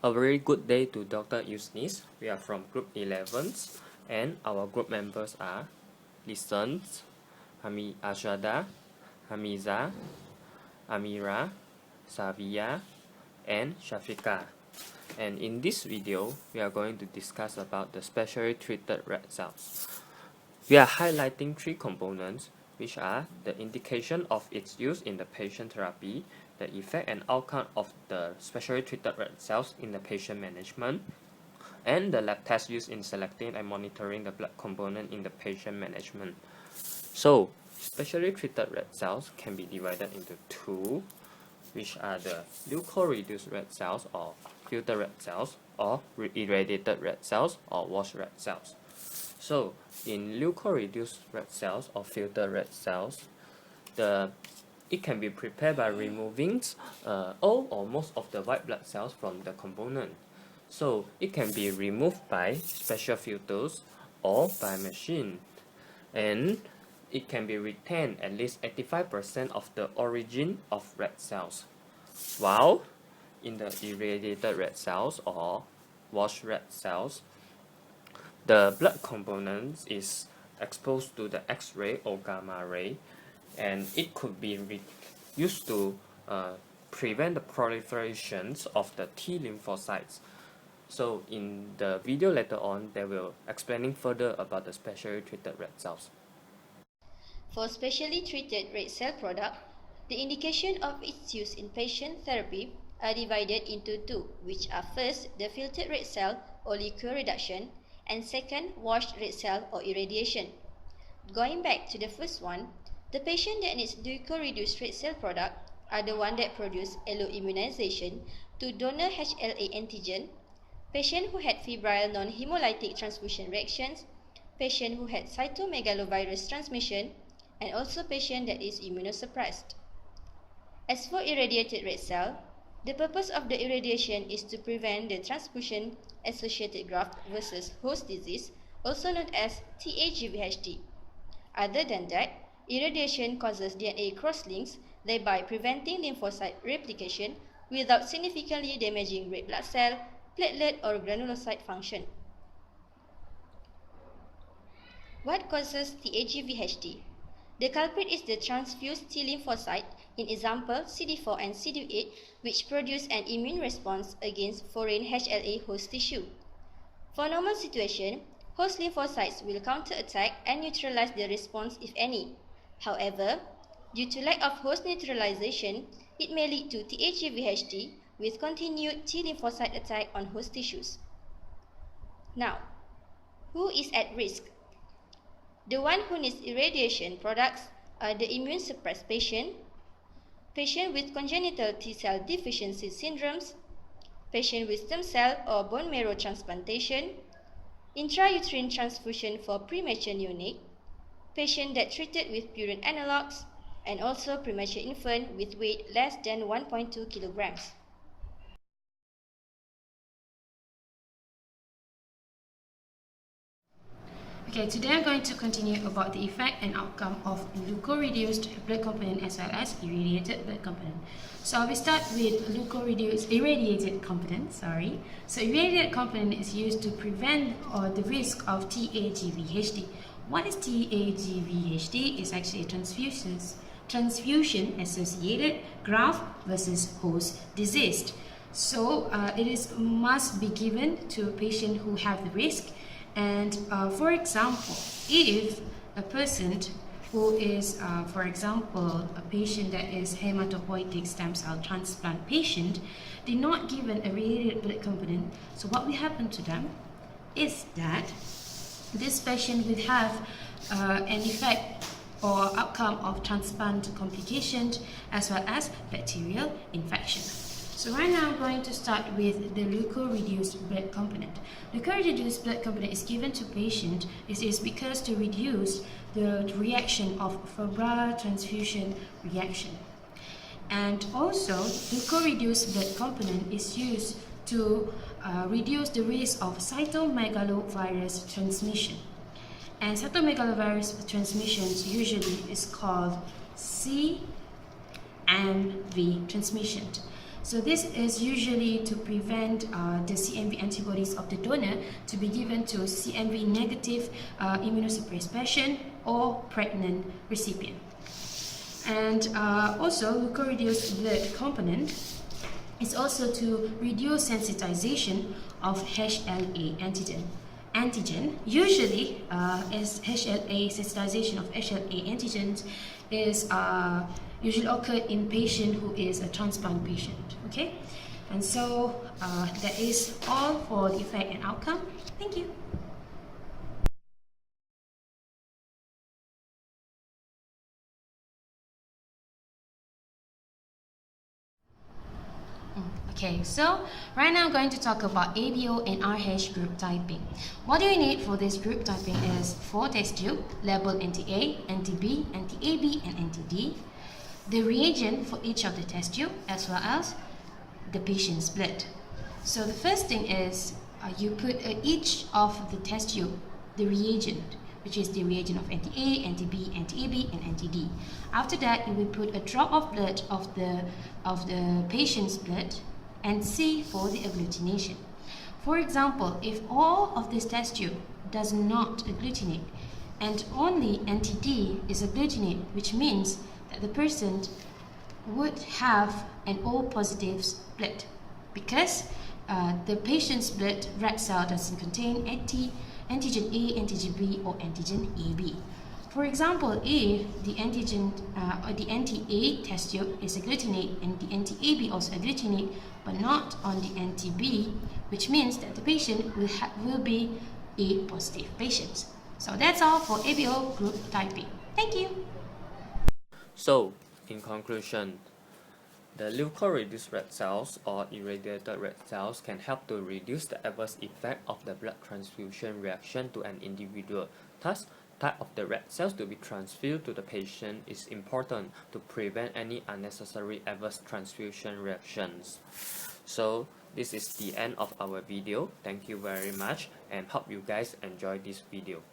A very good day to Dr. Yusnis. We are from Group 11 and our group members are Lisan, Ashada, Hamiza, Amira, Savia, and Shafika. And in this video, we are going to discuss about the specially treated red cells. We are highlighting three components, which are the indication of its use in the patient therapy, the effect and outcome of the specially treated red cells in the patient management, and the lab test used in selecting and monitoring the blood component in the patient management. So, specially treated red cells can be divided into two, which are the leukoreduced red cells or filtered red cells, or irradiated red cells or washed red cells. So, in leukoreduced red cells or filtered red cells, it can be prepared by removing all or most of the white blood cells from the component. So, it can be removed by special filters or by machine. And it can be retained at least 85% of the origin of red cells. While in the irradiated red cells or washed red cells, the blood component is exposed to the X-ray or gamma ray, and it could be used to prevent the proliferation of the T lymphocytes. So in the video later on, they will explaining further about the specially treated red cells. For specially treated red cell product, the indication of its use in patient therapy are divided into two, which are first, the filtered red cell or leukoreduction, and second, washed red cell or irradiation. Going back to the first one, the patient that needs leukoreduced red cell product are the one that produce alloimmunization to donor HLA antigen, patient who had febrile non-hemolytic transfusion reactions, patient who had cytomegalovirus transmission, and also patient that is immunosuppressed. As for irradiated red cell, the purpose of the irradiation is to prevent the transfusion-associated graft versus host disease, also known as TAGVHD. Other than that, irradiation causes DNA crosslinks, thereby preventing lymphocyte replication without significantly damaging red blood cell, platelet, or granulocyte function. What causes TAGVHD? The culprit is the transfused T lymphocyte, in example CD4 and CD8, which produce an immune response against foreign HLA host tissue. For normal situation, host lymphocytes will counterattack and neutralize the response if any. However, due to lack of host neutralization, it may lead to TAGVHD with continued T lymphocyte attack on host tissues. Now, who is at risk? The one who needs irradiation products are the immune-suppressed patient, patient with congenital T-cell deficiency syndromes, patient with stem cell or bone marrow transplantation, intrauterine transfusion for premature neonate, patient that treated with purine analogs, and also premature infant with weight less than 1.2 kilograms. Okay, today I'm going to continue about the effect and outcome of leukoreduced blood component as well as irradiated blood component. So we start with irradiated component. So irradiated component is used to prevent the risk of TAGVHD. What is TAGVHD? It's actually a transfusion-associated graft versus host disease. So it must be given to a patient who have the risk. And for example, if a person who is, for example, a patient that is hematopoietic stem cell transplant patient, they're not given a irradiated blood component, so what will happen to them is that this patient will have an effect or outcome of transplant complications as well as bacterial infection. So right now I'm going to start with the leukoreduced blood component. Leukoreduced blood component is given to patient is because to reduce the reaction of febrile transfusion reaction. And also leukoreduced blood component is used to reduce the risk of cytomegalovirus transmission. And cytomegalovirus transmissions usually is called CMV transmission. So this is usually to prevent the CMV antibodies of the donor to be given to CMV negative immunosuppressed patient or pregnant recipient. And also leukoreduced blood component is also to reduce sensitization of HLA antigen. Usually, as HLA sensitization of HLA antigens is usually occurred in patient who is a transplant patient. Okay, and so that is all for the effect and outcome. Thank you. Okay, so right now I'm going to talk about ABO and RH group typing. What do you need for this group typing is 4 test tube labeled anti-A, anti-B, anti-AB, and anti-D, the reagent for each of the test tube, as well as the patient's blood. So the first thing is you put each of the test tube the reagent, which is the reagent of anti-A, anti-B, anti-AB, and anti-D. After that, you will put a drop of blood of the patient's blood and see for the agglutination. For example, if all of this test tube does not agglutinate and only anti-D is agglutinate, which means that the person would have an O positive split because the patient's blood red cell doesn't contain antigen A, antigen B, or antigen AB. For example, if the antigen or the anti-A test tube is agglutinate and the anti-AB also agglutinate, but not on the anti-B, which means that the patient will be A positive patient. So that's all for ABO group typing. Thank you. So, in conclusion, the leukoreduced red cells or irradiated red cells can help to reduce the adverse effect of the blood transfusion reaction to an individual. Thus, type of the red cells to be transfused to the patient is important to prevent any unnecessary adverse transfusion reactions. So, this is the end of our video. Thank you very much and hope you guys enjoy this video.